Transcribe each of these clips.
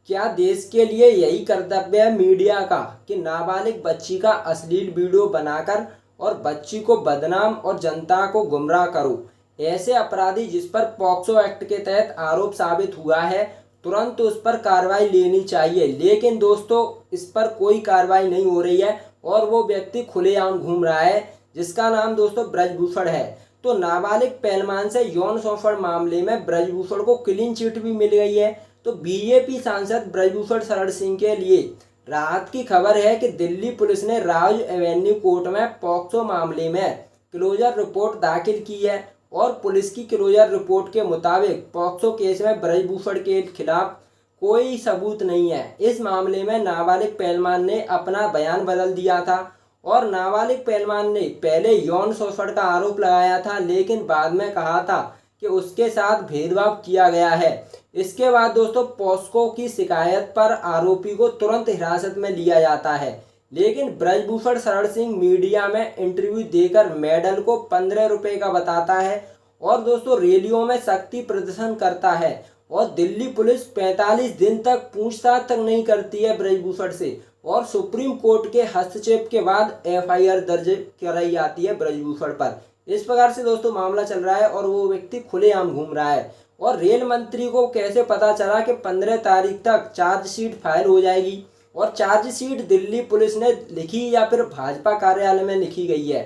क्या देश के लिए यही कर्तव्य है मीडिया का कि नाबालिग बच्ची का अश्लील वीडियो बनाकर और बच्ची को बदनाम और जनता को गुमराह करो। ऐसे अपराधी जिस पर पॉक्सो एक्ट के तहत आरोप साबित हुआ है तुरंत उस पर कार्रवाई लेनी चाहिए, लेकिन दोस्तों इस पर कोई कार्रवाई नहीं हो रही है और वो व्यक्ति खुलेआम घूम रहा है जिसका नाम दोस्तों ब्रजभूषण है। तो नाबालिग पहलवान से यौन शोषण मामले में ब्रजभूषण को क्लीन चिट भी मिल गई है। तो बीजेपी सांसद ब्रजभूषण शरण सिंह के लिए राहत की खबर है कि दिल्ली पुलिस ने राज एवेन्यू कोर्ट में पॉक्सो मामले में क्लोजर रिपोर्ट दाखिल की है और पुलिस की क्लोजर रिपोर्ट के मुताबिक पॉक्सो केस में ब्रजभूषण के खिलाफ कोई सबूत नहीं है। इस मामले में नाबालिग पहलवान ने अपना बयान बदल दिया था और नाबालिग पहलवान ने पहले यौन शोषण का आरोप लगाया था, लेकिन बाद में कहा था कि उसके साथ भेदभाव किया गया है। इसके बाद दोस्तों पॉक्सो की शिकायत पर आरोपी को तुरंत हिरासत में लिया जाता है, लेकिन ब्रजभूषण शरण सिंह मीडिया में इंटरव्यू देकर मेडल को 15 रुपए का बताता है और दोस्तों रैलियों में शक्ति प्रदर्शन करता है और दिल्ली पुलिस 45 दिन तक पूछताछ तक नहीं करती है ब्रजभूषण से और सुप्रीम कोर्ट के हस्तक्षेप के बाद एफआईआर दर्ज कराई जाती है ब्रजभूषण पर। इस प्रकार से दोस्तों मामला चल रहा है और वो व्यक्ति खुलेआम घूम रहा है। और रेल मंत्री को कैसे पता चला कि 15 तारीख तक चार्जशीट फाइल हो जाएगी और चार्जशीट दिल्ली पुलिस ने लिखी या फिर भाजपा कार्यालय में लिखी गई है।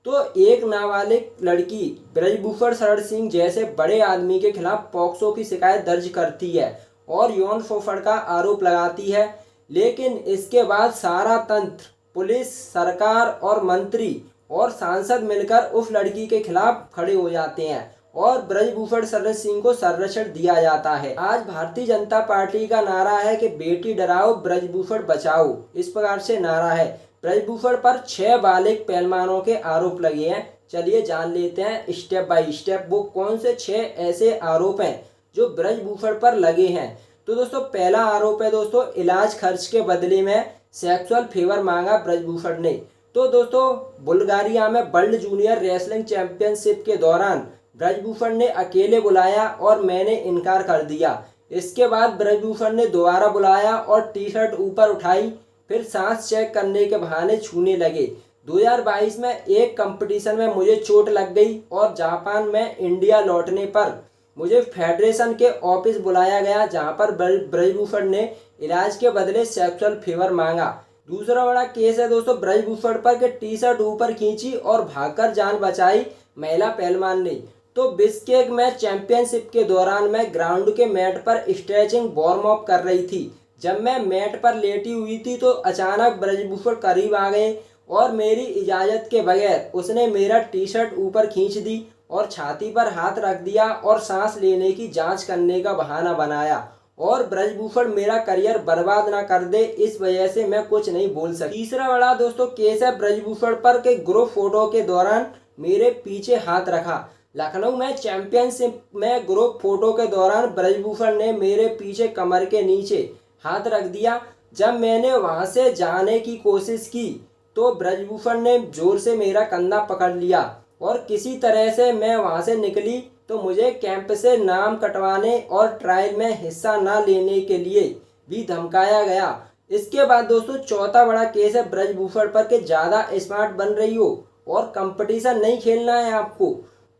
तो एक नाबालिग लड़की ब्रजभूषण शरण सिंह जैसे बड़े आदमी के खिलाफ पॉक्सो की शिकायत दर्ज करती है और यौन शोषण का आरोप लगाती है, लेकिन इसके बाद सारा तंत्र, पुलिस, सरकार और मंत्री और सांसद मिलकर उस लड़की के खिलाफ खड़े हो जाते हैं और ब्रजभूषण शरण सिंह को संरक्षण दिया जाता है। आज भारतीय जनता पार्टी का नारा है कि बेटी डराओ ब्रजभूषण बचाओ, इस प्रकार से नारा है। ब्रजभूषण पर 6 बालिग पहलवानों के आरोप लगे हैं। चलिए जान लेते हैं स्टेप बाय स्टेप वो कौन से 6 ऐसे आरोप हैं जो ब्रजभूषण पर लगे हैं। तो दोस्तों पहला आरोप है दोस्तों इलाज खर्च के बदले में सेक्सुअल फेवर मांगा ब्रजभूषण ने। तो दोस्तों बुल्गारिया में वर्ल्ड जूनियर रेसलिंग चैंपियनशिप के दौरान ब्रजभूषण ने अकेले बुलाया और मैंने इनकार कर दिया। इसके बाद ब्रजभूषण ने दोबारा बुलाया और टी शर्ट ऊपर उठाई, फिर सांस चेक करने के बहाने छूने लगे। 2022 में एक कंपटीशन में मुझे चोट लग गई और जापान में इंडिया लौटने पर मुझे फेडरेशन के ऑफिस बुलाया गया जहां पर ब्रजभूषण ने इलाज के बदले सेक्सुअल फेवर मांगा। दूसरा बड़ा केस है दोस्तों ब्रजभूषण पर के टी शर्ट ऊपर खींची और भागकर जान बचाई महिला पहलवान ने। तो बिश्केक में चैंपियनशिप के दौरान मैं ग्राउंड के मैट पर स्ट्रेचिंग वार्म अप कर रही थी। जब मैं मैट पर लेटी हुई थी तो अचानक ब्रजभूषण करीब आ गए और मेरी इजाज़त के बगैर उसने मेरा टी शर्ट ऊपर खींच दी और छाती पर हाथ रख दिया और सांस लेने की जांच करने का बहाना बनाया और ब्रजभूषण मेरा करियर बर्बाद ना कर दे इस वजह से मैं कुछ नहीं बोल सकी। तीसरा बड़ा दोस्तों केस है ब्रजभूषण पर के ग्रुप फोटो के दौरान मेरे पीछे हाथ रखा। लखनऊ में चैंपियनशिप में ग्रुप फोटो के दौरान ब्रजभूषण ने मेरे पीछे कमर के नीचे हाथ रख दिया। जब मैंने वहां से जाने की कोशिश की तो ब्रजभूषण ने जोर से मेरा कंधा पकड़ लिया और किसी तरह से मैं वहां से निकली तो मुझे कैंप से नाम कटवाने और ट्रायल में हिस्सा ना लेने के लिए भी धमकाया गया। इसके बाद दोस्तों चौथा बड़ा केस है ब्रजभूषण पर के ज़्यादा स्मार्ट बन रही हो और कंपटीशन नहीं खेलना है आपको।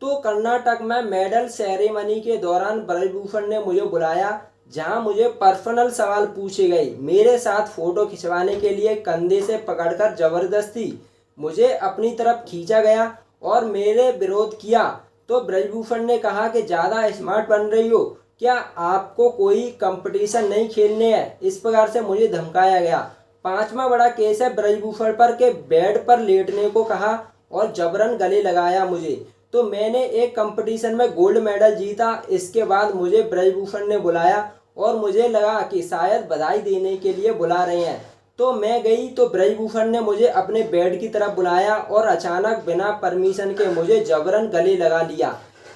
तो कर्नाटक में मेडल सेरेमनी के दौरान ब्रजभूषण ने मुझे बुलाया जहां मुझे पर्सनल सवाल पूछे गए। मेरे साथ फोटो खिंचवाने के लिए कंधे से पकड़कर जबरदस्ती मुझे अपनी तरफ खींचा गया और मेरे विरोध किया। तो ब्रजभूषण ने कहा कि ज़्यादा स्मार्ट बन रही हो, क्या आपको कोई कंपटीशन नहीं खेलने हैं, इस प्रकार से मुझे धमकाया गया। पांचवा बड़ा केस है ब्रजभूषण पर के बेड पर लेटने को कहा और जबरन गले लगाया मुझे। तो मैंने एक कंपटीशन में गोल्ड मेडल जीता। इसके बाद मुझे ब्रजभूषण ने बुलाया और मुझे लगा कि शायद बधाई देने के लिए बुला रहे हैं। तो मैं गई तो ब्रजभूषण ने मुझे अपने बेड की तरफ बुलाया और अचानक बिना परमिशन के मुझे जबरन गले लगा लिया।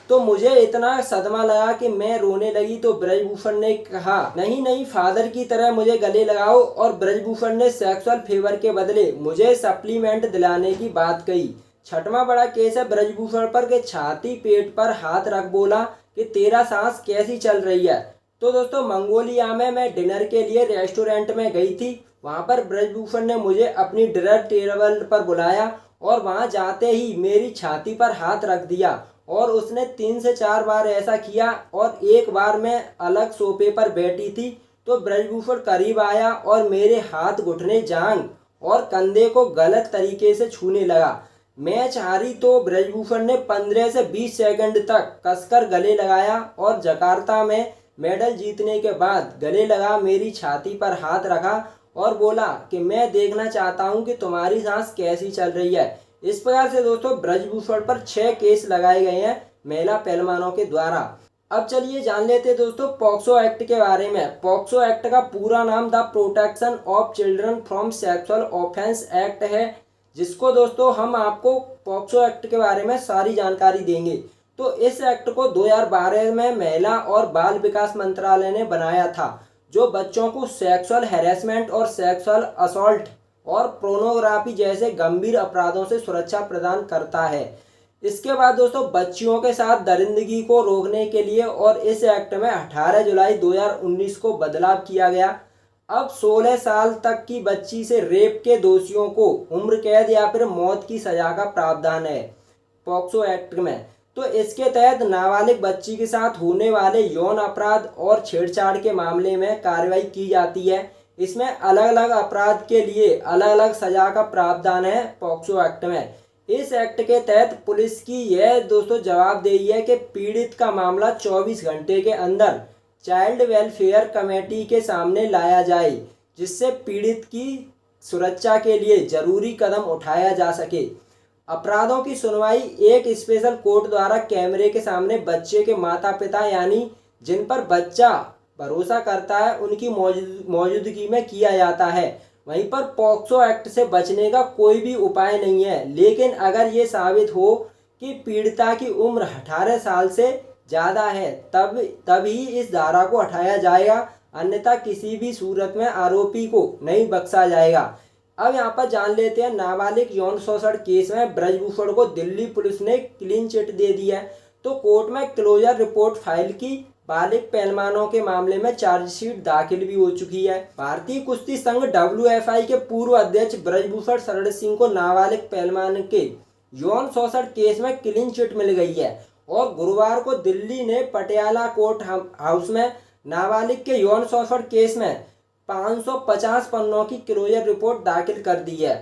तो मुझे इतना सदमा लगा कि मैं रोने लगी। तो ब्रजभूषण ने कहा नहीं नहीं फादर की तरह मुझे गले लगाओ और ब्रजभूषण ने सेक्सुअल फेवर के बदले मुझे सप्लीमेंट दिलाने की बात कही। छठवां बड़ा केस है ब्रजभूषण पर के छाती पेट पर हाथ रख बोला कि तेरा सांस कैसी चल रही है। तो दोस्तों मंगोलिया में मैं डिनर के लिए रेस्टोरेंट में गई थी। वहां पर ब्रजभूषण ने मुझे अपनी डिनर टेबल पर बुलाया और वहां जाते ही मेरी छाती पर हाथ रख दिया और उसने 3 से 4 बार ऐसा किया। और एक बार मैं अलग सोफे पर बैठी थी तो ब्रजभूषण करीब आया और मेरे हाथ, घुटने, जांघ और कंधे को गलत तरीके से छूने लगा। मैच हारी तो ब्रजभूषण ने 15 से 20 सेकंड तक कसकर गले लगाया और जकार्ता में मेडल जीतने के बाद गले लगा मेरी छाती पर हाथ रखा और बोला कि मैं देखना चाहता हूं कि तुम्हारी सांस कैसी चल रही है। इस प्रकार से दोस्तों ब्रजभूषण पर 6 केस लगाए गए हैं महिला पहलवानों के द्वारा। अब चलिए जान लेते हैं दोस्तों पॉक्सो एक्ट के बारे में। पॉक्सो एक्ट का पूरा नाम the protection of children from sexual offence act है, जिसको दोस्तों हम आपको पॉक्सो एक्ट के बारे में सारी जानकारी देंगे। तो इस एक्ट को 2012 में महिला और बाल विकास मंत्रालय ने बनाया था, जो बच्चों को सेक्सुअल हैरेसमेंट और सेक्सुअल असॉल्ट और पोर्नोग्राफी जैसे गंभीर अपराधों से सुरक्षा प्रदान करता है। इसके बाद दोस्तों बच्चियों के साथ दरिंदगी को रोकने के लिए और इस एक्ट में 18 जुलाई 2019 को बदलाव किया गया। अब 16 साल तक की बच्ची से रेप के दोषियों को उम्र कैद या फिर मौत की सजा का प्रावधान है पॉक्सो एक्ट में। तो इसके तहत नाबालिग बच्ची के साथ होने वाले यौन अपराध और छेड़छाड़ के मामले में कार्रवाई की जाती है। इसमें अलग अलग अपराध के लिए अलग अलग सजा का प्रावधान है पॉक्सो एक्ट में। इस एक्ट के तहत पुलिस की यह दोस्तों जवाबदेही है कि पीड़ित का मामला 24 घंटे के अंदर चाइल्ड वेलफेयर कमेटी के सामने लाया जाए, जिससे पीड़ित की सुरक्षा के लिए जरूरी कदम उठाया जा सके। अपराधों की सुनवाई एक स्पेशल कोर्ट द्वारा कैमरे के सामने बच्चे के माता पिता यानी जिन पर बच्चा भरोसा करता है उनकी मौजूदगी में किया जाता है। वहीं पर पॉक्सो एक्ट से बचने का कोई भी उपाय नहीं है, लेकिन अगर ये साबित हो कि पीड़िता की उम्र 18 साल से ज़्यादा है तभी इस धारा को हटाया जाएगा, अन्यथा किसी भी सूरत में आरोपी को नहीं बख्शा जाएगा। अब यहाँ पर जान लेते हैं नाबालिग यौन शोषण केस में ब्रजभूषण को दिल्ली पुलिस ने क्लीन चिट दे दी है। तो कोर्ट में क्लोजर रिपोर्ट फाइल की। बालिग पहलवानों के मामले में चार्जशीट दाखिल भी हो चुकी है। भारतीय कुश्ती संघ WFI के पूर्व अध्यक्ष ब्रजभूषण शरण सिंह को नाबालिग पहलवान के यौन शोषण केस में क्लीन चिट मिल गई है और गुरुवार को दिल्ली ने पटियाला कोर्ट हाउस में नाबालिग के यौन शोषण केस में 550 पन्नों की क्लोजर रिपोर्ट दाखिल कर दी है।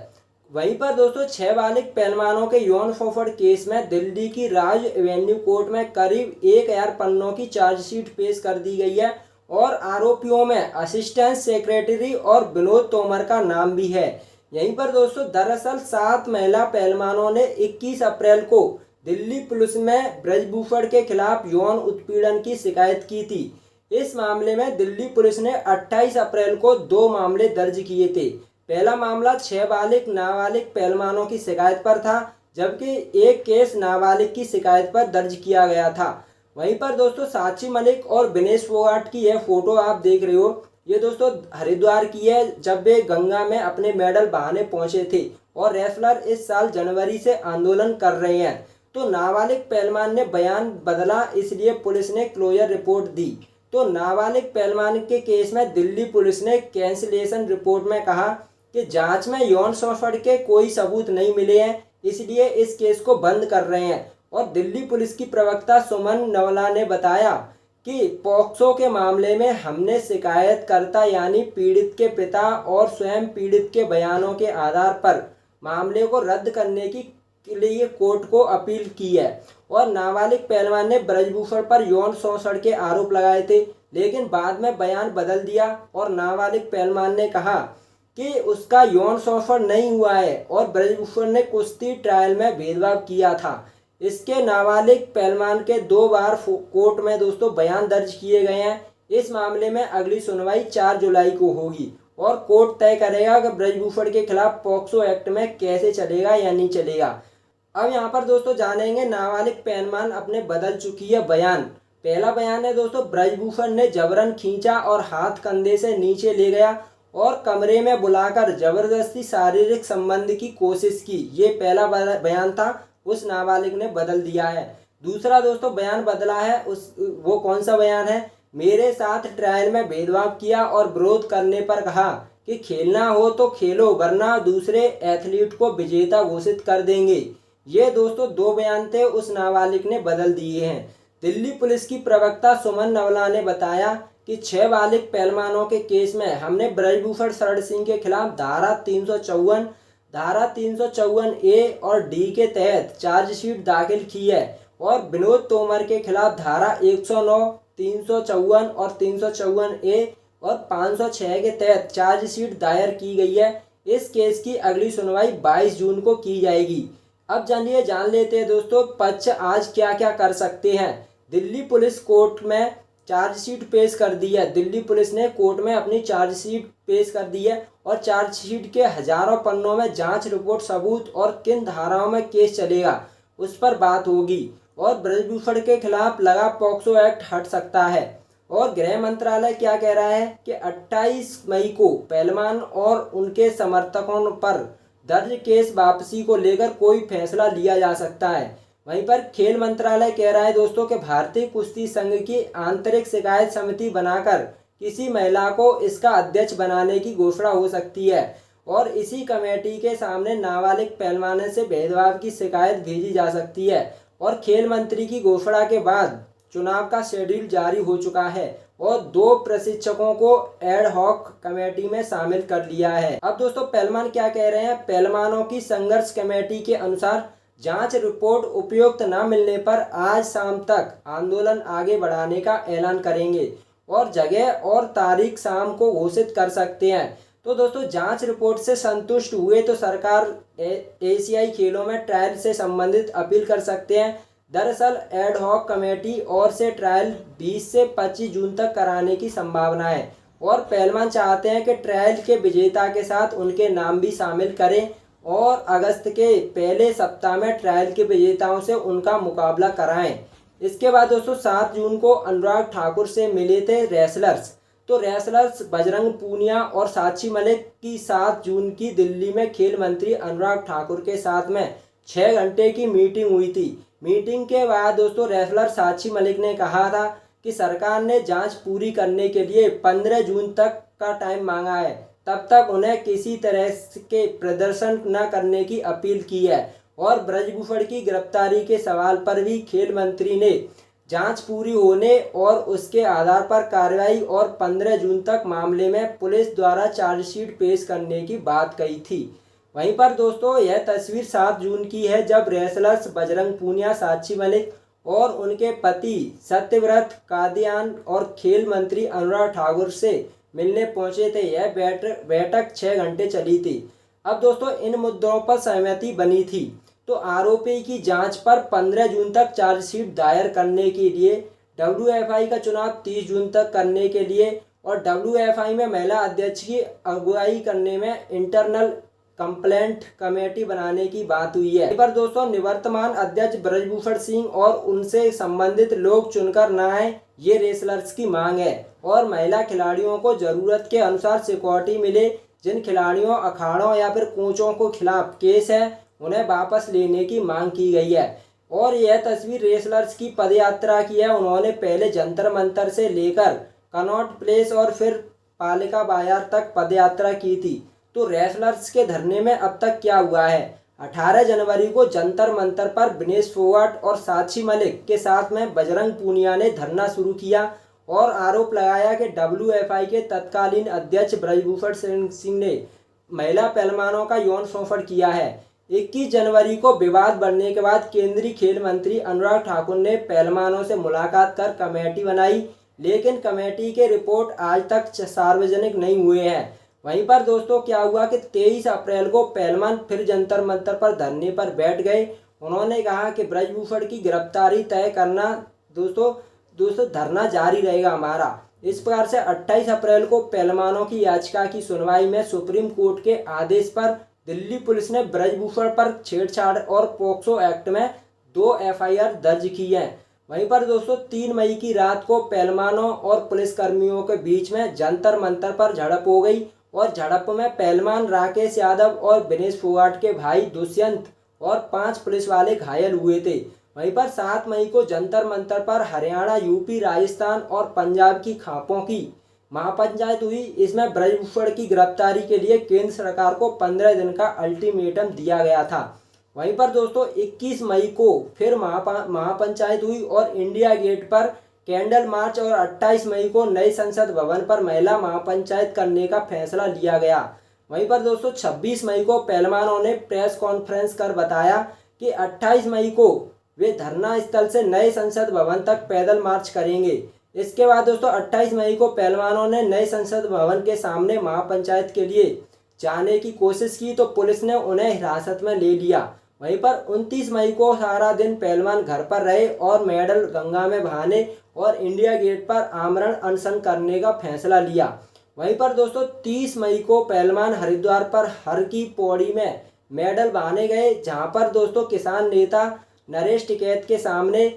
वहीं पर दोस्तों 6 बालिग पहलवानों के यौन शोषण केस में दिल्ली की राज एवेन्यू कोर्ट में करीब 1000 पन्नों की चार्जशीट पेश कर दी गई है और आरोपियों में असिस्टेंट सेक्रेटरी और विनोद तोमर का नाम भी है। यहीं पर दोस्तों दरअसल 7 महिला पहलवानों ने 21 अप्रैल को दिल्ली पुलिस में ब्रजभूषण के खिलाफ यौन उत्पीड़न की शिकायत की थी। इस मामले में दिल्ली पुलिस ने 28 अप्रैल को 2 मामले दर्ज किए थे। पहला मामला 6 बालिग नाबालिग पहलवानों की शिकायत पर था, जबकि एक केस नाबालिग की शिकायत पर दर्ज किया गया था। वहीं पर दोस्तों साक्षी मलिक और विनेश फोगाट की यह फोटो आप देख रहे हो, ये दोस्तों हरिद्वार की है, जब वे गंगा में अपने मेडल बहाने पहुंचे थे और रेसलर इस साल जनवरी से आंदोलन कर रहे हैं। तो नाबालिग पहलवान ने बयान बदला, इसलिए पुलिस ने क्लोजर रिपोर्ट दी। तो नाबालिग पहलवान के केस में दिल्ली पुलिस ने कैंसिलेशन रिपोर्ट में कहा कि जांच में यौन शोषण के कोई सबूत नहीं मिले हैं, इसलिए इस केस को बंद कर रहे हैं। और दिल्ली पुलिस की प्रवक्ता सुमन नवला ने बताया कि पॉक्सो के मामले में हमने शिकायतकर्ता यानी पीड़ित के पिता और स्वयं पीड़ित के बयानों के आधार पर मामले को रद्द करने के लिए कोर्ट को अपील की है। और नाबालिग पहलवान ने ब्रजभूषण पर यौन शोषण के आरोप लगाए थे, लेकिन बाद में बयान बदल दिया और नाबालिग पहलवान ने कहा कि उसका यौन शोषण नहीं हुआ है और ब्रजभूषण ने कुश्ती ट्रायल में भेदभाव किया था। इसके नाबालिग पहलवान के 2 बार कोर्ट में दोस्तों बयान दर्ज किए गए हैं। इस मामले में अगली सुनवाई 4 जुलाई को होगी और कोर्ट तय करेगा कि ब्रजभूषण के खिलाफ पॉक्सो एक्ट में कैसे चलेगा या नहीं चलेगा। अब यहाँ पर दोस्तों जानेंगे नाबालिग पहलवान अपने बदल चुकी है बयान। पहला बयान है दोस्तों, ब्रजभूषण ने जबरन खींचा और हाथ कंधे से नीचे ले गया और कमरे में बुलाकर जबरदस्ती शारीरिक संबंध की कोशिश की। ये पहला बयान था, उस नाबालिग ने बदल दिया है। दूसरा दोस्तों बयान बदला है, वो कौन सा बयान है? मेरे साथ ट्रायल में भेदभाव किया और विरोध करने पर कहा कि खेलना हो तो खेलो वरना दूसरे एथलीट को विजेता घोषित कर देंगे। ये दोस्तों 2 बयान थे उस नाबालिग ने बदल दिए हैं। दिल्ली पुलिस की प्रवक्ता सुमन नवला ने बताया कि 6 बालिग पहलवानों के केस में हमने ब्रजभूषण शरण सिंह के खिलाफ धारा 354 ए और डी के तहत चार्जशीट दाखिल की है और विनोद तोमर के खिलाफ धारा 109, 354 और 354 ए और 506 के तहत चार्जशीट दायर की गई है। इस केस की अगली सुनवाई 22 जून को की जाएगी। अब जान लेते हैं दोस्तों पक्ष आज क्या क्या कर सकते हैं। दिल्ली पुलिस कोर्ट में चार्जशीट पेश कर दी है। दिल्ली पुलिस ने कोर्ट में अपनी चार्जशीट पेश कर दी है और चार्जशीट के हजारों पन्नों में जांच रिपोर्ट, सबूत और किन धाराओं में केस चलेगा उस पर बात होगी और ब्रजभूषण के खिलाफ लगा पॉक्सो एक्ट हट सकता है। और गृह मंत्रालय क्या कह रहा है कि 28 मई को पहलवान और उनके समर्थकों पर दर्ज केस वापसी को लेकर कोई फैसला लिया जा सकता है। वहीं पर खेल मंत्रालय कह रहा है दोस्तों कि भारतीय कुश्ती संघ की आंतरिक शिकायत समिति बनाकर किसी महिला को इसका अध्यक्ष बनाने की घोषणा हो सकती है और इसी कमेटी के सामने नाबालिग पहलवानों से भेदभाव की शिकायत भेजी जा सकती है। और खेल मंत्री की घोषणा के बाद चुनाव का शेड्यूल जारी हो चुका है और 2 प्रशिक्षकों को एड हॉक कमेटी में शामिल कर लिया है। अब दोस्तों पहलवान क्या कह रहे हैं। पहलवानों की संघर्ष कमेटी के अनुसार जांच रिपोर्ट उपयुक्त न मिलने पर आज शाम तक आंदोलन आगे बढ़ाने का ऐलान करेंगे और जगह और तारीख शाम को घोषित कर सकते हैं। तो दोस्तों जांच रिपोर्ट से संतुष्ट हुए तो सरकार एशियाई खेलों में ट्रायल से संबंधित अपील कर सकते हैं। दरअसल एड हॉक कमेटी और से ट्रायल 20 से 25 जून तक कराने की संभावना है और पहलवान चाहते हैं कि ट्रायल के विजेता के साथ उनके नाम भी शामिल करें और अगस्त के पहले सप्ताह में ट्रायल के विजेताओं से उनका मुकाबला कराएं। इसके बाद दोस्तों 7 जून को अनुराग ठाकुर से मिले थे रेसलर्स। तो रेसलर्स बजरंग पूनिया और साक्षी मलिक की 7 जून की दिल्ली में खेल मंत्री अनुराग ठाकुर के साथ में 6 घंटे की मीटिंग हुई थी। मीटिंग के बाद दोस्तों रेसलर साक्षी मलिक ने कहा था कि सरकार ने जांच पूरी करने के लिए 15 जून तक का टाइम मांगा है, तब तक उन्हें किसी तरह के प्रदर्शन न करने की अपील की है। और ब्रजभूषण की गिरफ्तारी के सवाल पर भी खेल मंत्री ने जांच पूरी होने और उसके आधार पर कार्रवाई और 15 जून तक मामले में पुलिस द्वारा चार्जशीट पेश करने की बात कही थी। वहीं पर दोस्तों यह तस्वीर 7 जून की है जब रेसलर्स बजरंग पूनिया, साक्षी मलिक और उनके पति सत्यव्रत कादियान और खेल मंत्री अनुराग ठाकुर से मिलने पहुंचे थे। यह बैठक 6 घंटे चली थी। अब दोस्तों इन मुद्दों पर सहमति बनी थी। तो आरोपी की जांच पर 15 जून तक चार्जशीट दायर करने के लिए, WFI का चुनाव 30 जून तक करने के लिए और WFI में महिला अध्यक्ष की अगुवाई करने में इंटरनल कंप्लेंट कमेटी बनाने की बात हुई है। पर दोस्तों निवर्तमान अध्यक्ष ब्रजभूषण सिंह और उनसे संबंधित लोग चुनकर न आए, ये रेसलर्स की मांग है। और महिला खिलाड़ियों को जरूरत के अनुसार सिक्योरिटी मिले। जिन खिलाड़ियों, अखाड़ों या फिर कोचों को खिलाफ केस है उन्हें वापस लेने की मांग की गई है। और यह तस्वीर रेसलर्स की पदयात्रा की है। उन्होंने पहले जंतर मंतर से लेकर कनॉट प्लेस और फिर पालिका बाजार तक पदयात्रा की थी। तो रेसलर्स के धरने में अब तक क्या हुआ है। 18 जनवरी को जंतर मंतर पर विनेश फोगाट और साक्षी मलिक के साथ में बजरंग पूनिया ने धरना शुरू किया और आरोप लगाया कि WFI के तत्कालीन अध्यक्ष ब्रजभूषण सिंह ने महिला पहलवानों का यौन शोषण किया है। 21 जनवरी को विवाद बढ़ने के बाद केंद्रीय खेल मंत्री अनुराग ठाकुर ने पहलवानों से मुलाकात कर कमेटी बनाई, लेकिन कमेटी के रिपोर्ट आज तक सार्वजनिक नहीं हुए हैं। वहीं पर दोस्तों क्या हुआ कि 23 अप्रैल को पहलवान फिर जंतर मंतर पर धरने पर बैठ गए। उन्होंने कहा कि ब्रजभूषण की गिरफ्तारी तय करना दोस्तों धरना जारी रहेगा हमारा। इस प्रकार से 28 अप्रैल को पहलवानों की याचिका की सुनवाई में सुप्रीम कोर्ट के आदेश पर दिल्ली पुलिस ने ब्रजभूषण पर छेड़छाड़ और पॉक्सो एक्ट में 2 FIR दर्ज की हैं। वहीं पर दोस्तों 3 मई की रात को पहलवानों और पुलिसकर्मियों के बीच में जंतर मंतर पर झड़प हो गई और झड़प में पहलवान राकेश यादव और विनेश फोगाट के भाई दुष्यंत और 5 पुलिस वाले घायल हुए थे। वहीं पर 7 मई को जंतर मंतर पर हरियाणा, यूपी, राजस्थान और पंजाब की खापों की महापंचायत हुई। इसमें ब्रजभूषण की गिरफ्तारी के लिए केंद्र सरकार को 15 दिन का अल्टीमेटम दिया गया था। वहीं पर दोस्तों 21 मई को फिर महापंचायत हुई और इंडिया गेट पर कैंडल मार्च और 28 मई को नए संसद भवन पर महिला महापंचायत करने का फैसला लिया गया। वहीं पर दोस्तों 26 मई को पहलवानों ने प्रेस कॉन्फ्रेंस कर बताया कि 28 मई को वे धरना स्थल से नए संसद भवन तक पैदल मार्च करेंगे। इसके बाद दोस्तों 28 मई को पहलवानों ने नए संसद भवन के सामने महापंचायत के लिए जाने की कोशिश की तो पुलिस ने उन्हें हिरासत में ले लिया। वहीं पर 29 मई को सारा दिन पहलवान घर पर रहे और मेडल गंगा में बहाने और इंडिया गेट पर आमरण अनशन करने का फैसला लिया। वहीं पर दोस्तों 30 मई को पहलवान हरिद्वार पर हर की पौड़ी में मेडल बहाने गए, जहां पर दोस्तों किसान नेता नरेश टिकैत के सामने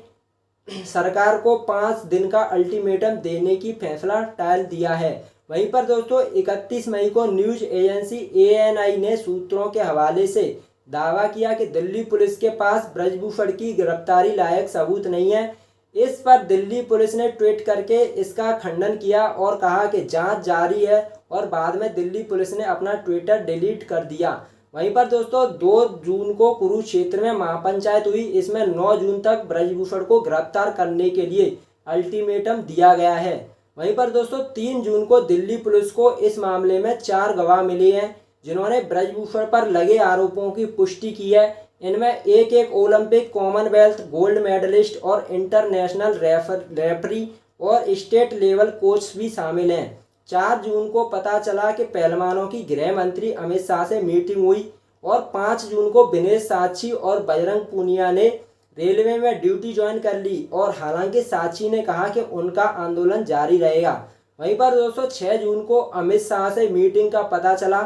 सरकार को 5 दिन का अल्टीमेटम देने की फैसला टाल दिया है। वहीं पर दोस्तों 31 मई को न्यूज एजेंसी ANI ने सूत्रों के हवाले से दावा किया कि दिल्ली पुलिस के पास ब्रजभूषण की गिरफ्तारी लायक सबूत नहीं है। इस पर दिल्ली पुलिस ने ट्वीट करके इसका खंडन किया और कहा कि जांच जारी है और बाद में दिल्ली पुलिस ने अपना ट्विटर डिलीट कर दिया। वहीं पर दोस्तों 2 जून को कुरुक्षेत्र में महापंचायत हुई। इसमें 9 जून तक ब्रजभूषण को गिरफ्तार करने के लिए अल्टीमेटम दिया गया है। वहीं पर दोस्तों 3 जून को दिल्ली पुलिस को इस मामले में 4 गवाह मिले हैं जिन्होंने ब्रजभूषण पर लगे आरोपों की पुष्टि की है। इनमें एक ओलंपिक, कॉमनवेल्थ गोल्ड मेडलिस्ट और इंटरनेशनल रेफरी और स्टेट लेवल कोच भी शामिल हैं। 4 जून को पता चला कि पहलवानों की गृह मंत्री अमित शाह से मीटिंग हुई और 5 जून को विनेश साक्षी और बजरंग पूनिया ने रेलवे में ड्यूटी ज्वाइन कर ली और हालांकि साक्षी ने कहा कि उनका आंदोलन जारी रहेगा। वहीं पर दोस्तों 6 जून को अमित शाह से मीटिंग का पता चला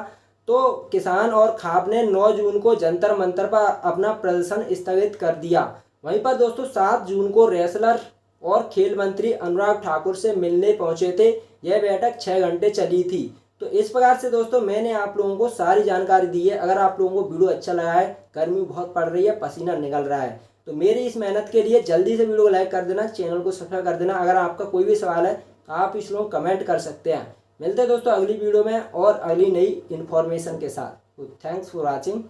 तो किसान और खाप ने 9 जून को जंतर मंतर पर अपना प्रदर्शन स्थगित कर दिया। वहीं पर दोस्तों 7 जून को रेसलर और खेल मंत्री अनुराग ठाकुर से मिलने पहुंचे थे। यह बैठक 6 घंटे चली थी। तो इस प्रकार से दोस्तों मैंने आप लोगों को सारी जानकारी दी है। अगर आप लोगों को वीडियो अच्छा लगा है, गर्मी बहुत पड़ रही है, पसीना निकल रहा है, तो मेरी इस मेहनत के लिए जल्दी से वीडियो को लाइक कर देना, चैनल को सब्सक्राइब कर देना। अगर आपका कोई भी सवाल है आप इस लोग कमेंट कर सकते हैं। मिलते हैं दोस्तों अगली वीडियो में और अगली नई इन्फॉर्मेशन के साथ। तो थैंक्स फॉर वॉचिंग।